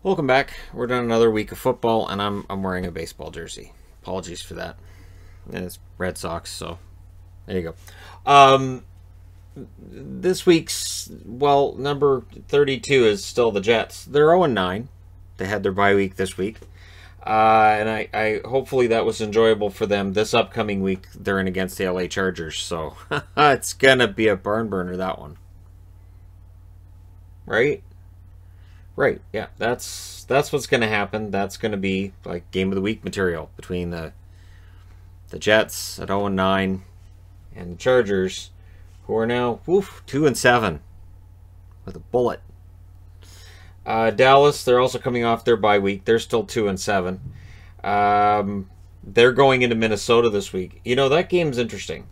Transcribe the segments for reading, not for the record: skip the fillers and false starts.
Welcome back. We're doing another week of football, and I'm wearing a baseball jersey. Apologies for that. And it's Red Sox, so there you go. This week's, number 32 is still the Jets. They're 0-9. They had their bye week this week. And I hopefully that was enjoyable for them. This upcoming week, they're in against the LA Chargers, so it's going to be a barn burner, that one. Right? Right, yeah, that's what's going to happen. That's going to be like game of the week material between the Jets at 0-9 and the Chargers, who are now 2-7 with a bullet. Dallas, they're also coming off their bye week. They're still 2-7. They're going into Minnesota this week. You know, that game's interesting.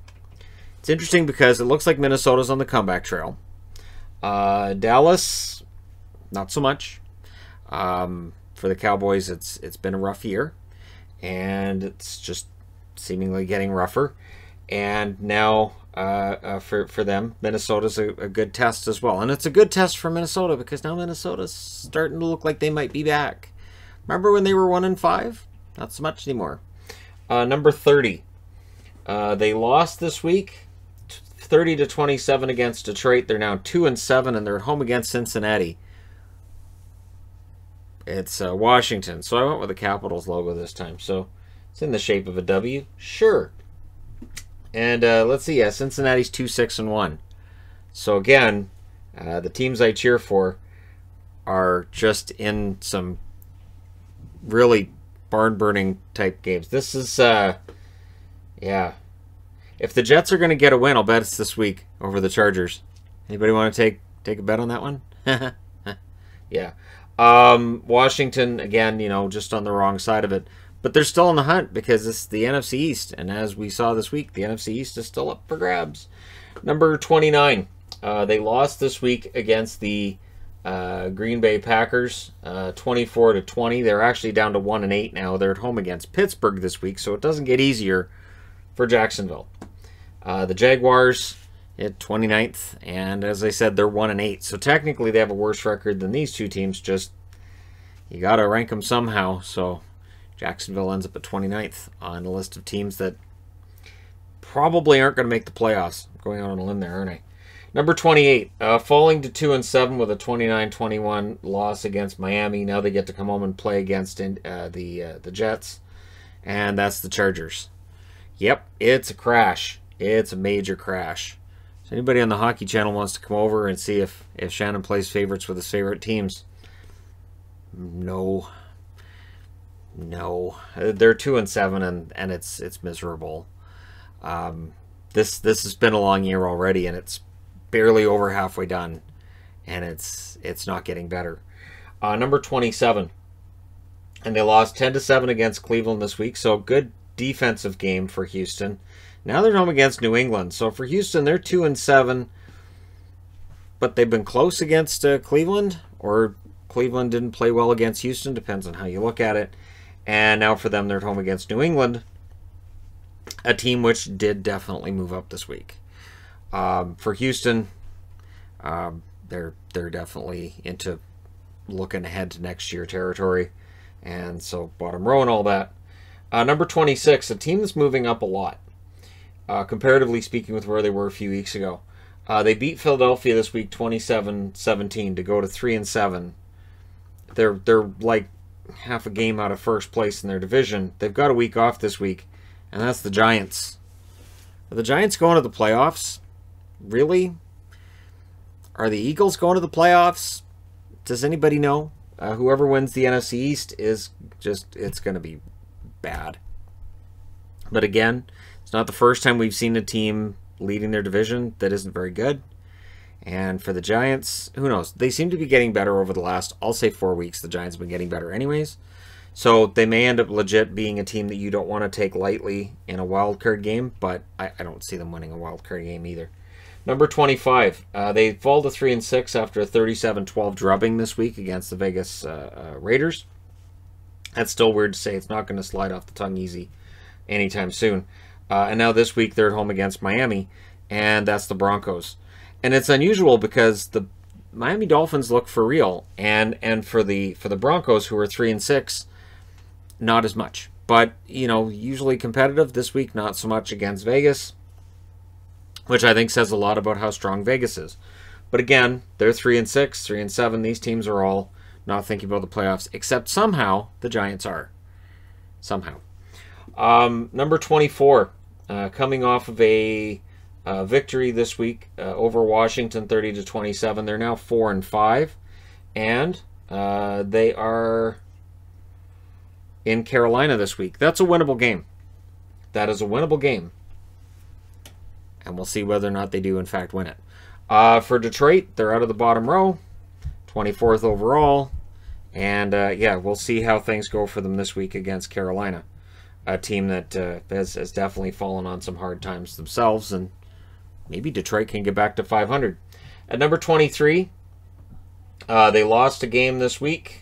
It's interesting because it looks like Minnesota's on the comeback trail. Dallas, not so much. For the Cowboys, it's been a rough year, and it's just seemingly getting rougher. And now for them, Minnesota's a good test as well. And it's a good test for Minnesota because now Minnesota's starting to look like they might be back. Remember when they were 1-5? Not so much anymore. Number 30. They lost this week, 30-27 against Detroit. They're now 2-7, and they're at home against Cincinnati. It's Washington, so I went with the Capitals logo this time. So it's in the shape of a W. Sure. And let's see. Cincinnati's 2-6-1. So again, the teams I cheer for are just in some really barn-burning type games. This is, yeah. If the Jets are going to get a win, I'll bet it's this week over the Chargers. Anybody want to take a bet on that one? Yeah. Washington, again, just on the wrong side of it. But they're still in the hunt because it's the NFC East. And as we saw this week, the NFC East is still up for grabs. Number 29. They lost this week against the Green Bay Packers, 24-20. They're actually down to 1-8 now. They're at home against Pittsburgh this week, so it doesn't get easier for Jacksonville. The Jaguars at 29th, and as I said, they're 1-8. So technically they have a worse record than these two teams. Just, you got to rank them somehow. So Jacksonville ends up at 29th on a list of teams that probably aren't going to make the playoffs. I'm going out on a limb there, aren't I? Number 28, falling to 2-7 with a 29-21 loss against Miami. Now they get to come home and play against the Jets, and that's the Chargers. Yep, it's a crash. It's a major crash. So anybody on the Hockey Channel wants to come over and see if Shannon plays favorites with his favorite teams? No. They're 2-7, and it's miserable. This has been a long year already, and it's barely over halfway done, and it's not getting better. Number 27, and they lost 10-7 against Cleveland this week. So good defensive game for Houston. Now they're home against New England. So for Houston, they're 2-7, but they've been close against Cleveland, or Cleveland didn't play well against Houston. Depends on how you look at it. And now for them, they're at home against New England, a team which did definitely move up this week. For Houston, they're definitely into looking ahead to next year territory, and so bottom row and all that. Number 26, a team that's moving up a lot, comparatively speaking with where they were a few weeks ago. They beat Philadelphia this week 27-17 to go to 3-7. They're like half a game out of first place in their division. They've got a week off this week, and that's the Giants. Are the Giants going to the playoffs? Really? Are the Eagles going to the playoffs? Does anybody know? Whoever wins the NFC East it's going to be bad. But again, it's not the first time we've seen a team leading their division that isn't very good. And for the Giants, who knows? They seem to be getting better over the last, I'll say 4 weeks. The Giants have been getting better anyways. So they may end up legit being a team that you don't want to take lightly in a wild card game, but I don't see them winning a wild card game either. Number 25, they fall to 3-6 after a 37-12 drubbing this week against the Vegas Raiders. That's still weird to say. It's not going to slide off the tongue easy anytime soon. And now this week they're at home against Miami, and that's the Broncos. And it's unusual because Miami Dolphins look for real, and for the Broncos, who are 3-6, not as much. But usually competitive. This week, not so much against Vegas, which I think says a lot about how strong Vegas is. But again, they're 3-6, 3-7. These teams are all not thinking about the playoffs, except somehow the Giants are. Somehow. Number 24, coming off of a victory this week over Washington, 30-27. They're now 4-5, and they are in Carolina this week. That's a winnable game. That is a winnable game, and we'll see whether or not they do in fact win it. For Detroit, they're out of the bottom row, 24th overall, and yeah, we'll see how things go for them this week against Carolina, a team that has definitely fallen on some hard times themselves, and maybe Detroit can get back to 500. At number 23, they lost a game this week,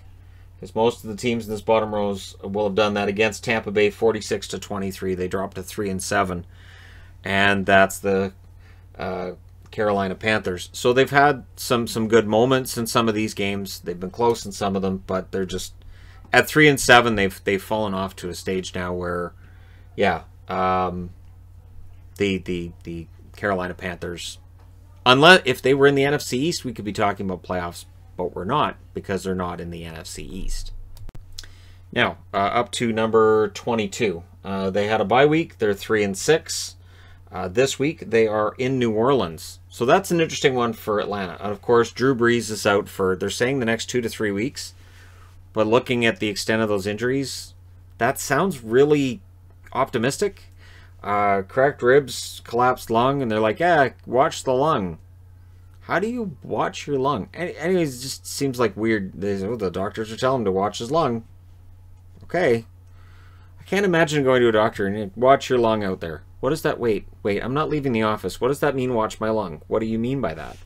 because most of the teams in this bottom rows will have done that, against Tampa Bay, 46-23. They dropped to 3-7, and that's the Carolina Panthers. So they've had some good moments in some of these games. They've been close in some of them, but they're just at 3-7. They've fallen off to a stage now where, yeah, the Carolina Panthers, unless if they were in the NFC East, we could be talking about playoffs, but we're not, because they're not in the NFC East. Now, up to number 22. They had a bye week. They're 3-6. This week, they are in New Orleans. So that's an interesting one for Atlanta. And of course, Drew Brees is out for, they're saying, the next 2 to 3 weeks. But looking at the extent of those injuries, that sounds really optimistic. Cracked ribs, collapsed lung, and they're like, yeah, watch the lung. How do you watch your lung? Anyways, it just seems like weird. The doctors are telling him to watch his lung. Okay. I can't imagine going to a doctor and watch your lung out there. What is that? Wait, I'm not leaving the office. What does that mean, watch my lung? What do you mean by that?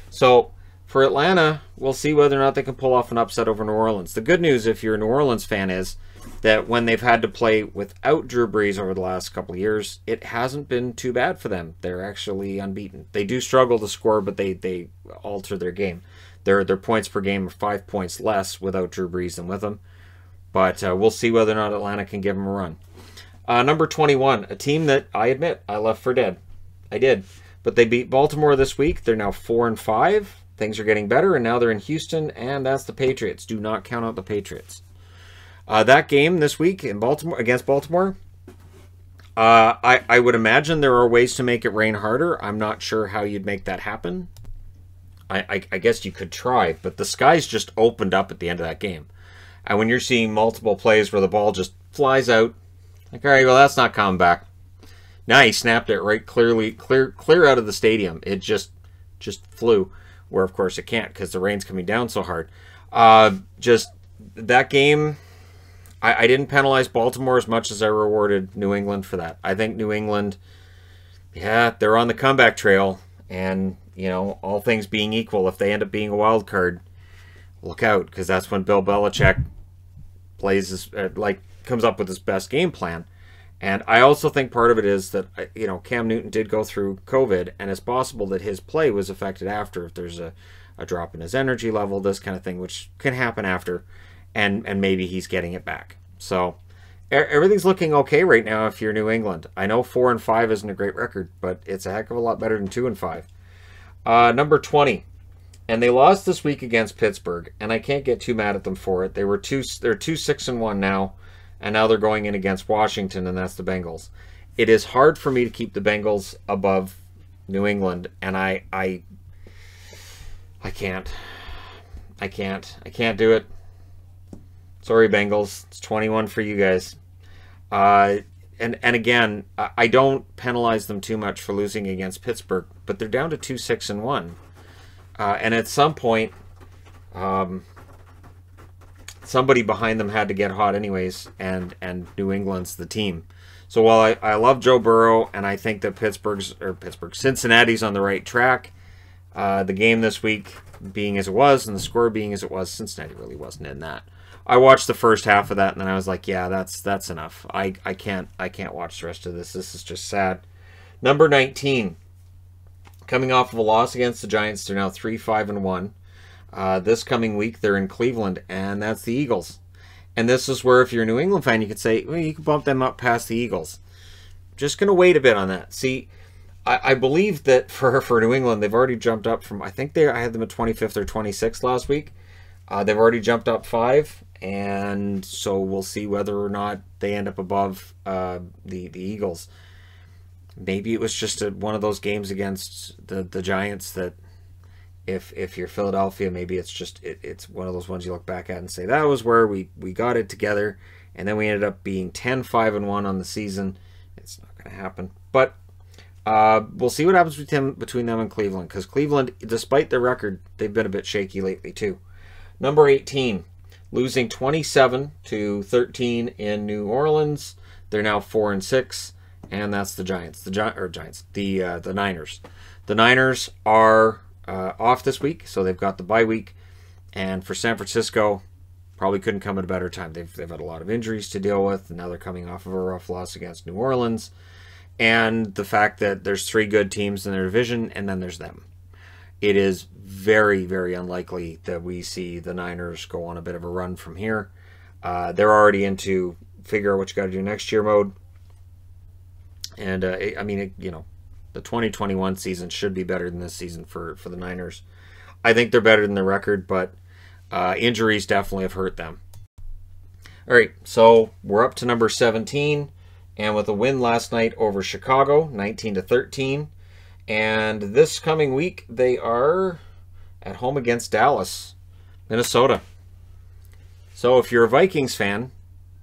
So, for Atlanta, we'll see whether or not they can pull off an upset over New Orleans. The good news, if you're a New Orleans fan, is that when they've had to play without Drew Brees over the last couple of years, it hasn't been too bad for them. They're actually unbeaten. They do struggle to score, but they alter their game. Their points per game are 5 points less without Drew Brees than with him. But we'll see whether or not Atlanta can give them a run. Number 21, a team that I admit I left for dead. I did. But they beat Baltimore this week. They're now 4-5. Things are getting better, and now they're in Houston, and that's the Patriots. Do not count out the Patriots. That game this week in Baltimore against Baltimore, I would imagine there are ways to make it rain harder. I'm not sure how you'd make that happen. I guess you could try, but the skies just opened up at the end of that game. And when you're seeing multiple plays where the ball just flies out, like, all right, well, that's not coming back. Now he snapped it right clear out of the stadium. It just flew, where, of course, it can't because the rain's coming down so hard. Just that game, I didn't penalize Baltimore as much as I rewarded New England for that. I think New England, yeah, they're on the comeback trail. And, all things being equal, if they end up being a wild card, look out, because that's when Bill Belichick comes up with his best game plan. And I also think part of it is that, Cam Newton did go through COVID, and it's possible that his play was affected after, if there's a drop in his energy level, this kind of thing, which can happen after, and maybe he's getting it back. So everything's looking okay right now if you're New England. I know 4-5 isn't a great record, but it's a heck of a lot better than 2-5. Number 20. And they lost this week against Pittsburgh, and I can't get too mad at them for it. They're 2-6-1 now, and now they're going in against Washington, and that's the Bengals. It is hard for me to keep the Bengals above New England, and I can't. I can't do it. Sorry, Bengals. It's 21 for you guys. And again, I don't penalize them too much for losing against Pittsburgh, but they're down to 2-6-1. And at some point, somebody behind them had to get hot anyways, and New England's the team. So while I love Joe Burrow, and I think that Cincinnati's on the right track, the game this week being as it was, and the score being as it was, Cincinnati really wasn't in that. I watched the first half of that, and then I was like, yeah, that's enough. I can't watch the rest of this. This is just sad. Number 19. Coming off of a loss against the Giants, they're now 3-5-1. This coming week, they're in Cleveland, and that's the Eagles. And this is where, if you're a New England fan, you could say, well, you can bump them up past the Eagles. Just going to wait a bit on that. See, I believe that for New England, they've already jumped up from, I had them at 25th or 26th last week. They've already jumped up 5, and so we'll see whether or not they end up above the Eagles. Maybe it was just one of those games against the Giants that, if you're Philadelphia, maybe it's one of those ones you look back at and say, that was where we got it together, and then we ended up being 10-5-1 on the season. It's not going to happen. But we'll see what happens between them and Cleveland, because Cleveland, despite their record, they've been a bit shaky lately too. Number 18, losing 27-13 in New Orleans. They're now 4-6, and that's the Giants. The Niners. The Niners are off this week, so they've got the bye week. And for San Francisco, probably couldn't come at a better time. They've had a lot of injuries to deal with, and now they're coming off of a rough loss against New Orleans. And the fact that there's 3 good teams in their division, and then there's them. It is very, very unlikely that we see the Niners go on a bit of a run from here. They're already into figure out what you got to do next year mode. And, the 2021 season should be better than this season for the Niners. I think they're better than their record, but injuries definitely have hurt them. All right, so we're up to number 17. And with a win last night over Chicago, 19-13. And this coming week, they are at home against Dallas, Minnesota. So if you're a Vikings fan,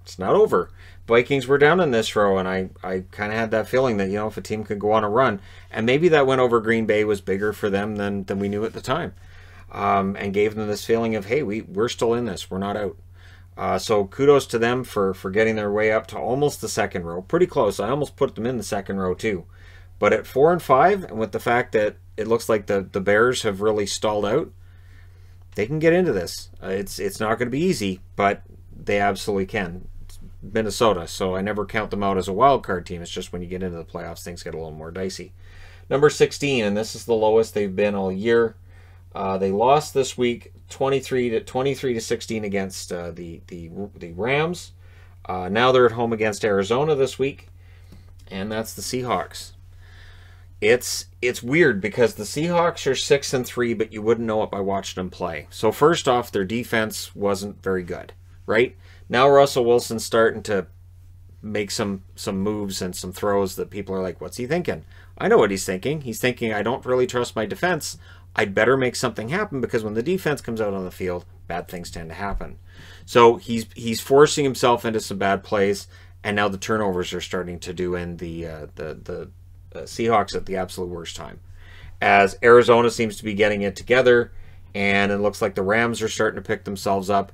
it's not over. Vikings were down in this row, and I kind of had that feeling that, if a team could go on a run, and maybe that win over Green Bay was bigger for them than we knew at the time, and gave them this feeling of, hey, we're still in this. We're not out. So kudos to them for getting their way up to almost the second row. Pretty close. I almost put them in the second row too. But at 4-5, and with the fact that it looks like the Bears have really stalled out, they can get into this. It's not going to be easy, but they absolutely can. It's Minnesota, so I never count them out as a wild card team. It's just when you get into the playoffs, things get a little more dicey. Number 16, and this is the lowest they've been all year. They lost this week 23-16 against the Rams. Now they're at home against Arizona this week, and that's the Seahawks. It's weird because the Seahawks are 6-3, but you wouldn't know it by watching them play. So first off, their defense wasn't very good, right? Now Russell Wilson's starting to make some moves and some throws that people are like, what's he thinking? I know what he's thinking. He's thinking, I don't really trust my defense. I'd better make something happen, because when the defense comes out on the field, bad things tend to happen. So he's forcing himself into some bad plays, and now the turnovers are starting to do in the Seahawks at the absolute worst time. As Arizona seems to be getting it together, and it looks like the Rams are starting to pick themselves up.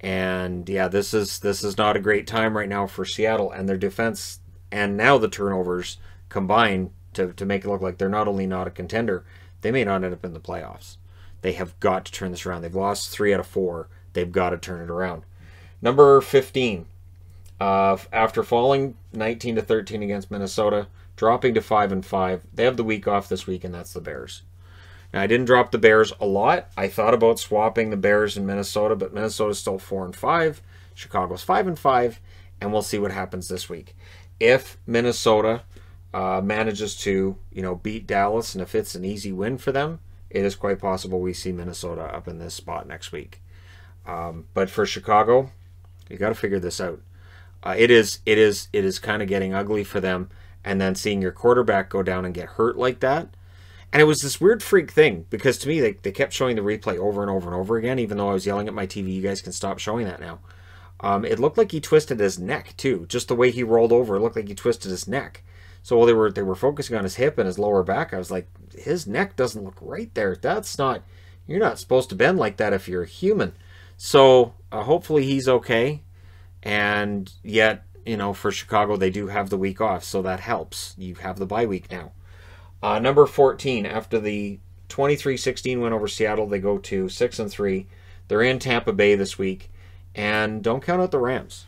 And yeah, this is not a great time right now for Seattle, and their defense and now the turnovers combine to make it look like they're not only not a contender, they may not end up in the playoffs. They have got to turn this around. They've lost 3 out of 4. They've got to turn it around. Number 15, after falling 19-13 against Minnesota, dropping to 5-5, they have the week off this week, and that's the Bears. Now, I didn't drop the Bears a lot. I thought about swapping the Bears and Minnesota, but Minnesota's still 4-5. Chicago's 5-5, and we'll see what happens this week. If Minnesota manages to, beat Dallas, and if it's an easy win for them, it is quite possible we see Minnesota up in this spot next week. But for Chicago, you got to figure this out. It is kind of getting ugly for them, and then seeing your quarterback go down and get hurt like that. And it was this weird freak thing, because to me, they kept showing the replay over and over and over again, even though I was yelling at my TV, you guys can stop showing that now. It looked like he twisted his neck, too. Just the way he rolled over, it looked like he twisted his neck. So while they were focusing on his hip and his lower back, I was like, his neck doesn't look right there. That's not, you're not supposed to bend like that if you're a human. So hopefully he's okay. And yet, for Chicago, they do have the week off, so that helps. You have the bye week now. Number 14, after the 23-16 win over Seattle, they go to 6-3. They're in Tampa Bay this week, and don't count out the Rams.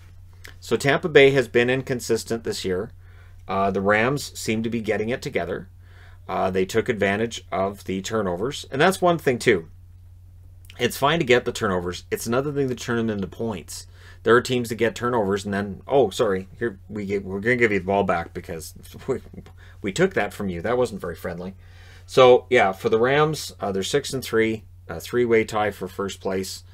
So Tampa Bay has been inconsistent this year. The Rams seem to be getting it together. They took advantage of the turnovers, and that's one thing too. It's fine to get the turnovers. It's another thing to turn them into points. There are teams that get turnovers and then, oh, sorry, here we're going to give you the ball back because we took that from you. That wasn't very friendly. So, yeah, for the Rams, they're 6-3, a three-way tie for first place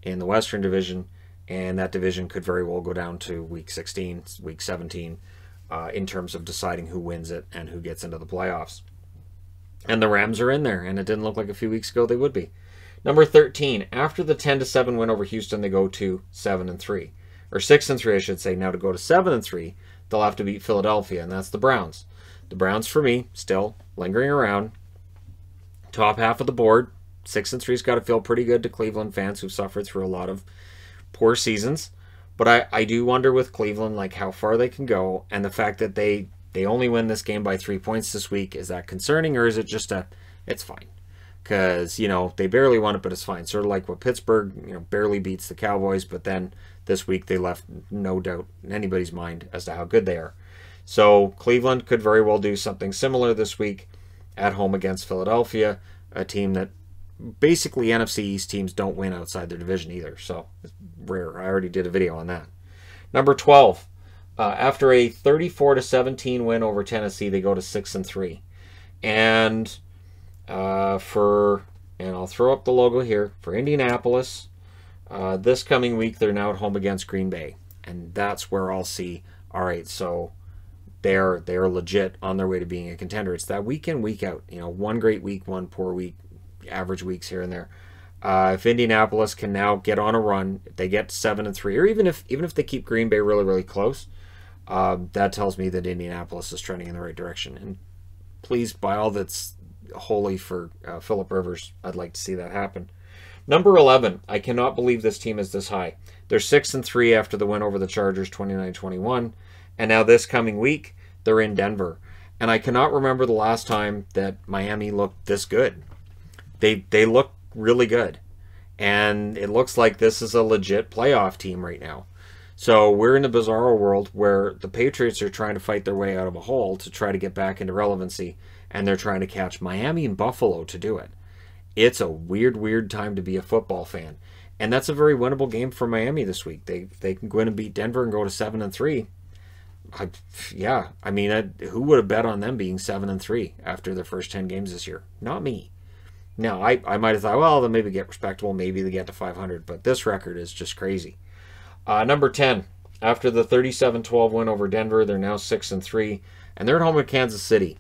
in the Western Division, and that division could very well go down to Week 16, Week 17, in terms of deciding who wins it and who gets into the playoffs. And the Rams are in there, and it didn't look like a few weeks ago they would be. Number 13, after the 10-7 win over Houston, they go to 7-3. Or 6-3, I should say. Now to go to 7-3, they'll have to beat Philadelphia, and that's the Browns. The Browns, for me, still lingering around. Top half of the board. 6-3's got to feel pretty good to Cleveland fans who've suffered through a lot of poor seasons. But I do wonder with Cleveland, like, how far they can go, and the fact that they only win this game by 3 points this week. Is that concerning, or is it just it's fine? Because, they barely won it, but it's fine. Sort of like what Pittsburgh, barely beats the Cowboys, but then this week they left no doubt in anybody's mind as to how good they are. So Cleveland could very well do something similar this week at home against Philadelphia, a team that basically NFC East teams don't win outside their division either. So it's rare. I already did a video on that. Number 12, after a 34-17 win over Tennessee, they go to 6-3. And and I'll throw up the logo here, for Indianapolis, this coming week they're now at home against Green Bay, and that's where I'll see, all right, so they're legit on their way to being a contender. It's that week in, week out, one great week, one poor week, average weeks here and there. If Indianapolis can now get on a run, if they get 7-3, or even if they keep Green Bay really, really close, that tells me that Indianapolis is trending in the right direction. And please, by all that's holy for Phillip Rivers, I'd like to see that happen. Number 11, I cannot believe this team is this high. They're 6-3 after the win over the Chargers 29-21, and now this coming week they're in Denver. And I cannot remember the last time that Miami looked this good. They look really good, and it looks like this is a legit playoff team right now. So we're in a bizarro world where the Patriots are trying to fight their way out of a hole to try to get back into relevancy, and they're trying to catch Miami and Buffalo to do it. It's a weird, weird time to be a football fan. And that's a very winnable game for Miami this week. They can go in and beat Denver and go to 7-3. Who would have bet on them being 7-3 after their first 10 games this year? Not me. Now, I might have thought, well, they'll maybe get respectable, maybe they get to 500, but this record is just crazy. Number 10, after the 37-12 win over Denver, they're now 6-3, and they're at home with Kansas City.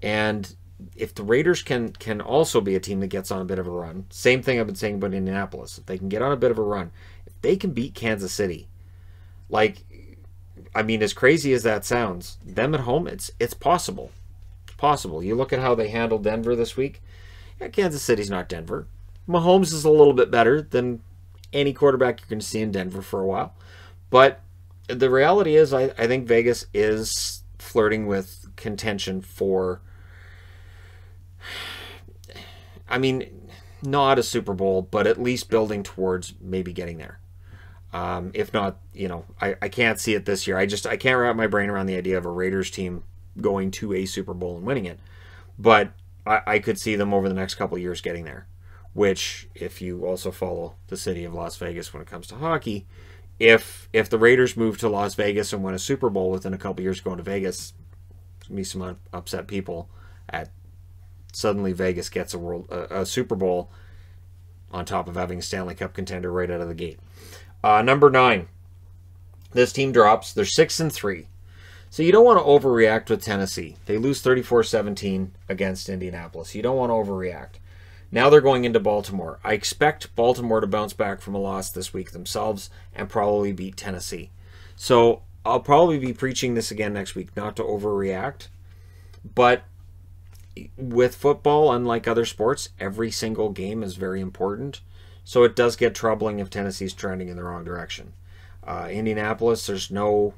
And if the Raiders can also be a team that gets on a bit of a run, same thing I've been saying about Indianapolis, if they can get on a bit of a run, if they can beat Kansas City, as crazy as that sounds, them at home, it's possible. It's possible. You look at how they handled Denver this week. Yeah, Kansas City's not Denver. Mahomes is a little bit better than any quarterback you're going to see in Denver for a while. But the reality is, I think Vegas is flirting with contention for, not a Super Bowl, but at least building towards maybe getting there. If not, I can't see it this year. I can't wrap my brain around the idea of a Raiders team going to a Super Bowl and winning it. But I could see them over the next couple of years getting there. Which, if you also follow the city of Las Vegas when it comes to hockey, if the Raiders move to Las Vegas and win a Super Bowl within a couple of years going to Vegas, there's going to be some upset people at suddenly Vegas gets a Super Bowl on top of having a Stanley Cup contender right out of the gate. Number 9, this team drops. They're 6-3. So you don't want to overreact with Tennessee. They lose 34-17 against Indianapolis. You don't want to overreact. Now they're going into Baltimore. I expect Baltimore to bounce back from a loss this week themselves and probably beat Tennessee. So I'll probably be preaching this again next week, not to overreact. But with football, unlike other sports, every single game is very important. So it does get troubling if Tennessee's trending in the wrong direction. Indianapolis, there's no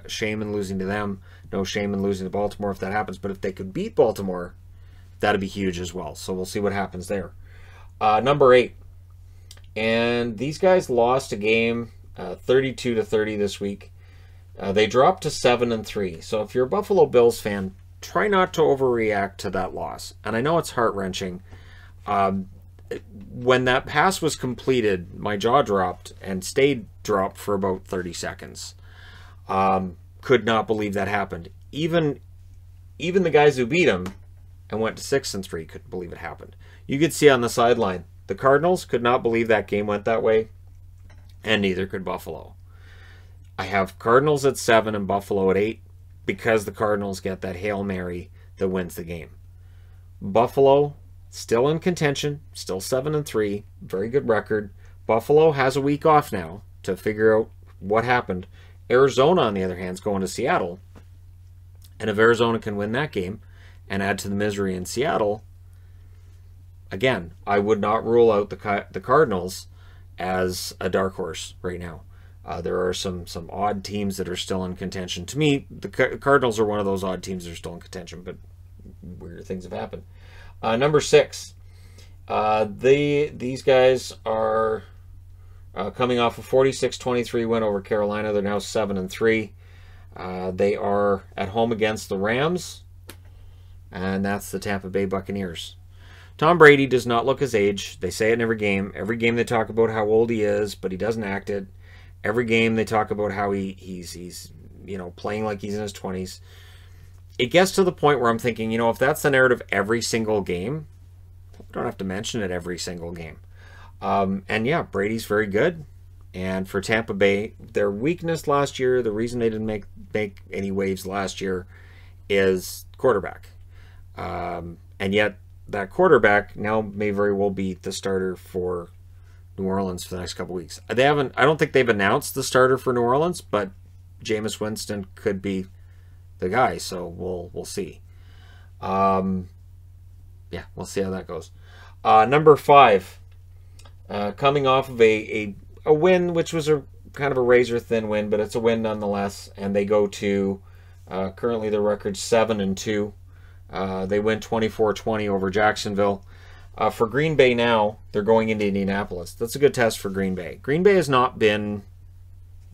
shame in losing to them, no shame in losing to Baltimore if that happens. But if they could beat Baltimore, that'd be huge as well. So we'll see what happens there. Number 8. And these guys lost a game 32-30 this week. They dropped to 7-3. So if you're a Buffalo Bills fan, try not to overreact to that loss. And I know it's heart-wrenching. when that pass was completed, my jaw dropped and stayed dropped for about 30 seconds. Could not believe that happened. Even the guys who beat him and went to 6-3 couldn't believe it happened. You could see on the sideline, the Cardinals could not believe that game went that way, and neither could Buffalo. I have Cardinals at 7 and Buffalo at 8 because the Cardinals get that Hail Mary that wins the game. Buffalo still in contention, still 7-3, very good record. Buffalo has a week off now to figure out what happened. Arizona, on the other hand, is going to Seattle. And if Arizona can win that game and add to the misery in Seattle, again, I would not rule out the Cardinals as a dark horse right now. There are some odd teams that are still in contention. To me, the Cardinals are one of those odd teams that are still in contention, but weird things have happened. Number 6. These guys are coming off a 46-23 win over Carolina. They're now 7-3. They are at home against the Rams, and that's the Tampa Bay Buccaneers. Tom Brady does not look his age. They say it in every game. Every game they talk about how old he is, but he doesn't act it. Every game they talk about how he's playing like he's in his 20s. It gets to the point where I'm thinking, if that's the narrative every single game, we don't have to mention it every single game. And yeah, Brady's very good. And for Tampa Bay, their weakness last year, the reason they didn't make any waves last year, is quarterback. And yet that quarterback now may very well be the starter for New Orleans for the next couple weeks. I don't think they've announced the starter for New Orleans, but Jameis Winston could be the guy, so we'll see. Yeah, we'll see how that goes. Number 5, coming off of a win, which was a kind of a razor-thin win, but it's a win nonetheless, and they go to currently their record 7-2. They win 24-20 over Jacksonville. For Green Bay now, they're going into Indianapolis. That's a good test for Green Bay. Green Bay has not been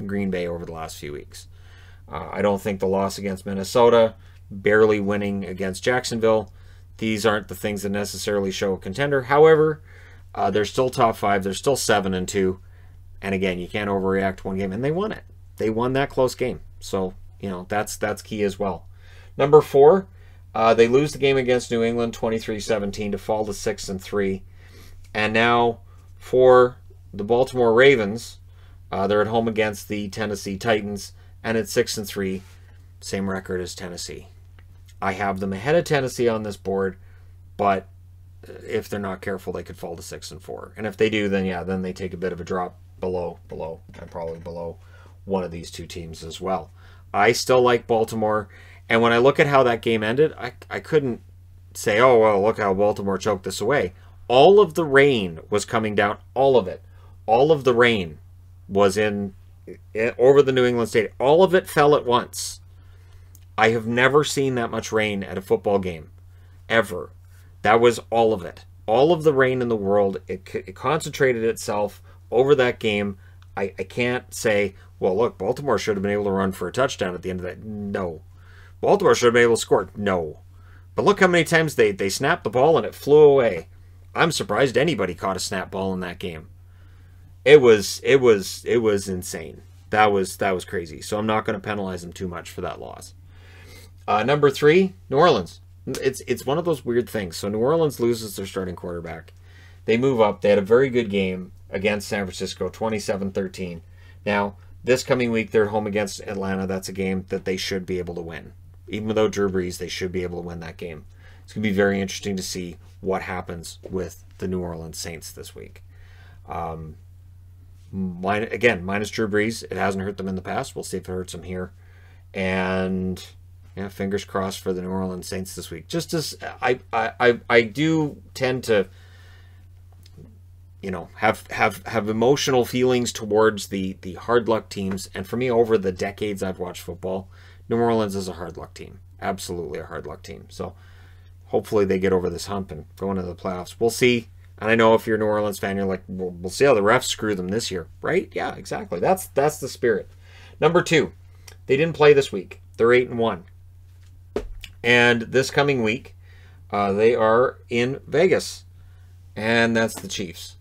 Green Bay over the last few weeks. I don't think the loss against Minnesota, barely winning against Jacksonville, these aren't the things that necessarily show a contender. However, they're still top 5. They're still 7-2. And again, you can't overreact one game. And they won it. They won that close game. So, that's key as well. Number 4, they lose the game against New England 23-17 to fall to 6-3. And now for the Baltimore Ravens, they're at home against the Tennessee Titans, and it's 6-3, same record as Tennessee. I have them ahead of Tennessee on this board, but if they're not careful, they could fall to 6-4. And if they do, then they take a bit of a drop below, and probably below one of these two teams as well. I still like Baltimore. And when I look at how that game ended, I couldn't say, oh, well, look how Baltimore choked this away. All of the rain was coming down, all of it. All of the rain was over the New England Stadium. All of it fell at once. I have never seen that much rain at a football game, ever. That was all of it. All of the rain in the world, it concentrated itself over that game. I can't say, well, look, Baltimore should have been able to run for a touchdown at the end of that. No. Baltimore should have been able to score. No. But look how many times they snapped the ball and it flew away. I'm surprised anybody caught a snap ball in that game. It was insane. That was crazy. So I'm not going to penalize them too much for that loss. Number 3, New Orleans. It's one of those weird things. So New Orleans loses their starting quarterback. They move up. They had a very good game against San Francisco, 27-13. Now, this coming week, they're home against Atlanta. That's a game that they should be able to win. Even without Drew Brees, they should be able to win that game. It's going to be very interesting to see what happens with the New Orleans Saints this week. Minus Drew Brees, it hasn't hurt them in the past. We'll see if it hurts them here. And yeah, fingers crossed for the New Orleans Saints this week. Just as I do tend to, have emotional feelings towards the hard luck teams. And for me, over the decades I've watched football, New Orleans is a hard luck team. Absolutely a hard luck team. So hopefully they get over this hump and go into the playoffs. We'll see. And I know if you're a New Orleans fan, you're like, well, we'll see how the refs screw them this year. Right? Yeah, exactly. That's the spirit. Number 2, they didn't play this week. They're 8-1. And this coming week, they are in Vegas. and that's the Chiefs.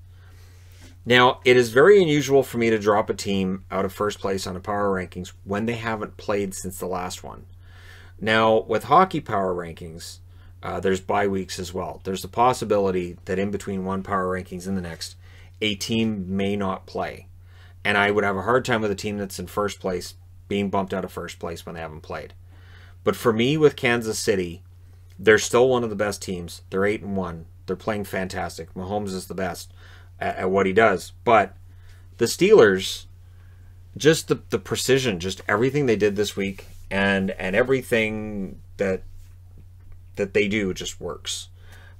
Now, it is very unusual for me to drop a team out of first place on a power rankings when they haven't played since the last one. Now, with hockey power rankings, there's bye weeks as well. There's a possibility that in between one power rankings and the next, a team may not play. And I would have a hard time with a team that's in first place being bumped out of first place when they haven't played. But for me, with Kansas City, they're still one of the best teams. They're 8-1. They're playing fantastic. Mahomes is the best at what he does. But the Steelers, just the precision, just everything they did this week, and everything that they do just works.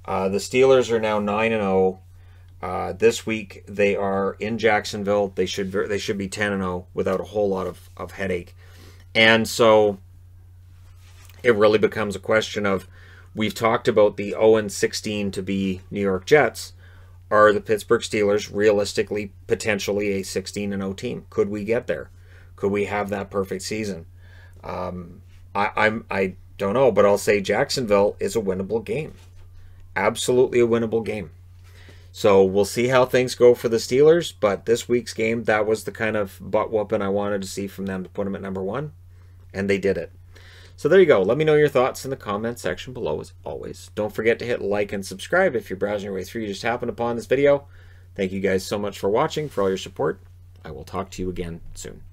The Steelers are now 9-0. This week they are in Jacksonville. They should be 10-0 without a whole lot of headache. And so it really becomes a question of, we've talked about the 0-16 to be New York Jets. Are the Pittsburgh Steelers realistically potentially a 16-0 team? Could we get there? Could we have that perfect season? I don't know, but I'll say Jacksonville is a winnable game. Absolutely a winnable game. So we'll see how things go for the Steelers, but this week's game, that was the kind of butt whooping I wanted to see from them to put them at number 1, and they did it. So there you go. Let me know your thoughts in the comment section below as always. Don't forget to hit like and subscribe if you're browsing your way through. You just happened upon this video. Thank you guys so much for watching, for all your support. I will talk to you again soon.